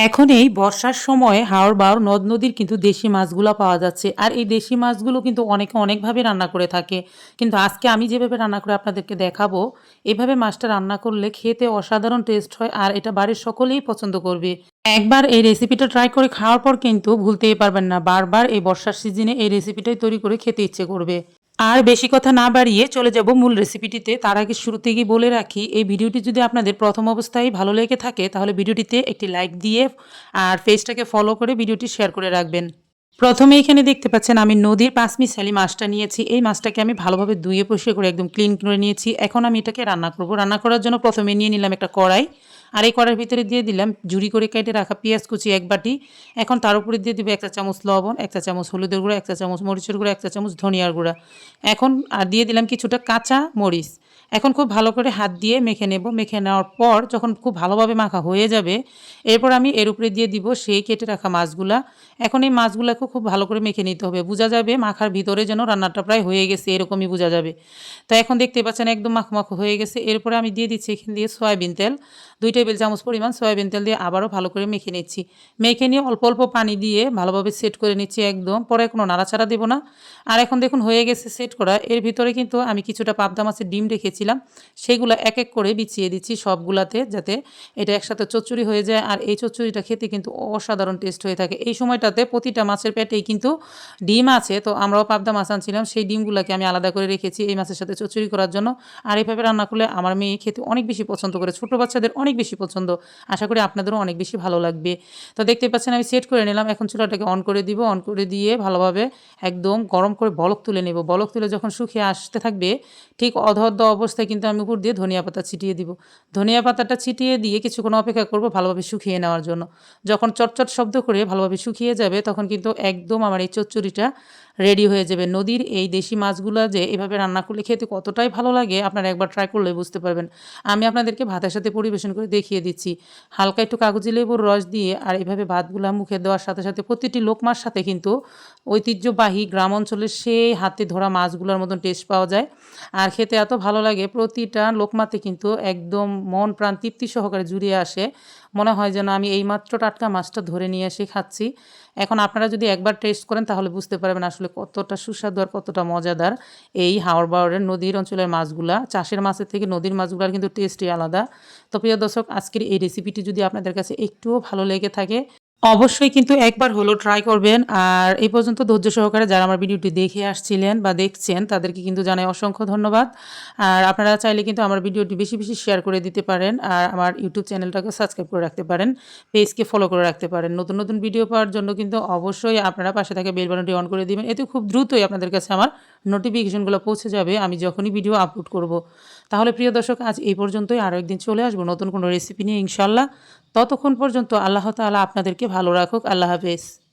এখন এই বর্ষার সময় হাওর-বাওর নদ-নদীর কিন্তু দেশি মাছগুলা পাওয়া যাচ্ছে। আর এই দেশি মাছগুলো কিন্তু অনেকে অনেকভাবে রান্না করে থাকে। কিন্তু আজকে আমি যেভাবে রান্না করে আপনাদেরকে দেখাবো, এভাবে মাছটা রান্না করলে খেতে অসাধারণ টেস্ট হয় আর এটা বাড়ির সকলেই পছন্দ করবে। একবার এই রেসিপিটা ট্রাই করে খাওয়ার পর কিন্তু ভুলতেই পারবেন না। বারবার এই বর্ষার সিজনে এই রেসিপিটাই তৈরি করে খেতে ইচ্ছে করবে। আর বেশি কথা না বাড়িয়ে চলে যাব মূল রেসিপিটিতে। তার আগে শুরু থেকেই বলে রাখি, এই ভিডিওটি যদি আপনাদের প্রথম অবস্থায় ভালো লেগে থাকে তাহলে ভিডিওটিতে একটি লাইক দিয়ে আর পেজটাকে ফলো করে ভিডিওটি শেয়ার করে রাখবেন। প্রথমে এখানে দেখতে পাচ্ছেন আমি নদীর পাঁচমিশালি মাছটা নিয়েছি। এই মাছটাকে আমি ভালোভাবে ধুয়ে পরিষ্কার করে একদম ক্লিন করে নিয়েছি। এখন আমি এটাকে রান্না করব। রান্না করার জন্য প্রথমে নিয়ে নিলাম একটা কড়াই। আর এই কড়াইয়ের ভিতরে দিয়ে দিলাম ঝুরি করে কেটে রাখা পেঁয়াজ কুচি ১ বাটি। এখন তার উপরে দিয়ে দিব ১ চা চামচ লবণ, ১ চা চামচ হলুদের গুঁড়া, ১ চা চামচ মরিচের গুঁড়া, ১ চা চামচ ধনিয়ার গুঁড়া। এখন আর দিয়ে দিলাম কিছুটা কাঁচা মরিচ। এখন খুব ভালো করে হাত দিয়ে মেখে নেব। মেখে নেওয়ার পর যখন খুব ভালোভাবে মাখা হয়ে যাবে, এরপর আমি এর উপরে দিয়ে দিব সেই কেটে রাখা মাছগুলা। এখন এই মাছগুলাকে খুব ভালো করে মেখে নিতে হবে। বুঝা যাবে মাখার ভিতরে যেন রান্নাটা প্রায় হয়ে গেছে, এরকমই বুঝা যাবে। তো এখন দেখতে পাচ্ছেন একদম মাখো হয়ে গেছে। এরপরে আমি দিয়ে দিচ্ছি এখান দিয়ে সয়াবিন তেল। ২ টেবিল চামচ পরিমাণ সয়াবিন তেল দিয়ে আবারও ভালো করে মেখে নিচ্ছি। মেখে নিয়ে অল্প, অল্প পানি দিয়ে ভালোভাবে সেট করে নিচ্ছি একদম। পরে কোনো নাড়াচাড়া দেব না। আর এখন দেখুন হয়ে গেছে সেট করা। এর ভিতরে কিন্তু আমি কিছুটা পাবদা মাছের ডিম রেখেছিলাম। সেগুলা এক, এক করে বিছিয়ে দিচ্ছি সবগুলাতে, যাতে এটা একসাথে চচ্চড়ি হয়ে যায়। আর এই চচ্চড়িটা খেতে কিন্তু অসাধারণ টেস্ট হয়ে থাকে। এই সময়টাতে প্রতিটা মাছের পেটেই কিন্তু ডিম আছে। তো আমরাও পাবদা মাছ আনছিলাম। সেই ডিমগুলাকে আমি আলাদা করে রেখেছি এই মাছের সাথে চচ্চড়ি করার জন্য। আর এভাবে রান্না করলে আমার মেয়ে খেতে অনেক বেশি পছন্দ করে। ছোট বাচ্চাদের অনেক বেশি পছন্দ। আশা করি আপনাদেরও অনেক বেশি ভালো লাগবে। তো দেখতেই পাচ্ছেন আমি সেট করে নিলাম। এখন চুলাটাকে অন করে দিব। অন করে দিয়ে ভালোভাবে একদম গরম করে বলক তুলে নেব। বলক তুলে যখন শুকিয়ে আসতে থাকবে, ঠিক অধঃ অবস্থায় কিন্তু আমি উপর দিয়ে ধনিয়া পাতা ছিটিয়ে দিব। ধনিয়া পাতাটা ছিটিয়ে দিয়ে কিছুক্ষণ অপেক্ষা করব ভালোভাবে শুকিয়ে নেওয়ার জন্য। যখন চটচট শব্দ করে ভালোভাবে শুকিয়ে যাবে তখন কিন্তু একদম আমার এই চচ্চড়িটা রেডি হয়ে যাবে। নদীর এই দেশি মাছগুলা যে এভাবে রান্না করলে খেতে কতটাই ভালো লাগে আপনারা একবার ট্রাই করলে বুঝতে পারবেন। আমি আপনাদেরকে ভাতের সাথে পরিবেশন করে দেখিয়ে দিচ্ছি। হালকা একটু কাগজি লেবুর রস দিয়ে আর এভাবে ভাতগুলা মুখে দেওয়ার সাথে, সাথে প্রতিটি লোকমার সাথে কিন্তু ঐতিহ্যবাহী গ্রাম অঞ্চলের সেই হাতে ধরা মাছগুলোর মতন টেস্ট পাওয়া যায়। আর খেতে এত ভালো লাগে, প্রতিটা লোকমাতে কিন্তু একদম মন প্রাণ তৃপ্তি সহকারে জুড়িয়ে আসে। মনে হয় যেন আমি এইমাত্র টাটকা মাছটা ধরে নিয়ে এসে খাচ্ছি। এখন আপনারা যদি একবার টেস্ট করেন তাহলে বুঝতে পারবেন আসলে কতটা সুস্বাদু আর কতটা মজাদার এই হাওর-বাওরের নদীর অঞ্চলের মাছগুলা। চাষের মাছের থেকে নদীর মাছগুলার কিন্তু টেস্টই আলাদা। তো প্রিয় দর্শক, আজকের এই রেসিপিটি যদি আপনাদের কাছে একটুও ভালো লেগে থাকে অবশ্যই কিন্তু একবার হলেও ট্রাই করবেন। আর এই পর্যন্ত ধৈর্য সহকারে যারা আমার ভিডিওটি দেখে আসছিলেন বা দেখছেন তাদেরকে কিন্তু জানাই অসংখ্য ধন্যবাদ। আর আপনারা চাইলে কিন্তু আমার ভিডিওটি বেশি, বেশি শেয়ার করে দিতে পারেন। আর আমার ইউটিউব চ্যানেলটাকে সাবস্ক্রাইব করে রাখতে পারেন। পেজকে ফলো করে রাখতে পারেন। নতুন, নতুন ভিডিও পাওয়ার জন্য কিন্তু অবশ্যই আপনারা পাশে থাকা বেল বাটনটি অন করে দিবেন। এতে খুব দ্রুতই আপনাদের কাছে আমার নোটিফিকেশনগুলো পৌঁছে যাবে আমি যখনই ভিডিও আপলোড করব। তাহলে প্রিয় দর্শক, আজ এই পর্যন্তই। আরও একদিন চলে আসবো নতুন কোনো রেসিপি নিয়ে ইনশাআল্লাহ। ততক্ষণ পর্যন্ত আল্লাহ তাআলা আপনাদেরকে ভালো রাখুক। আল্লাহ হাফেজ।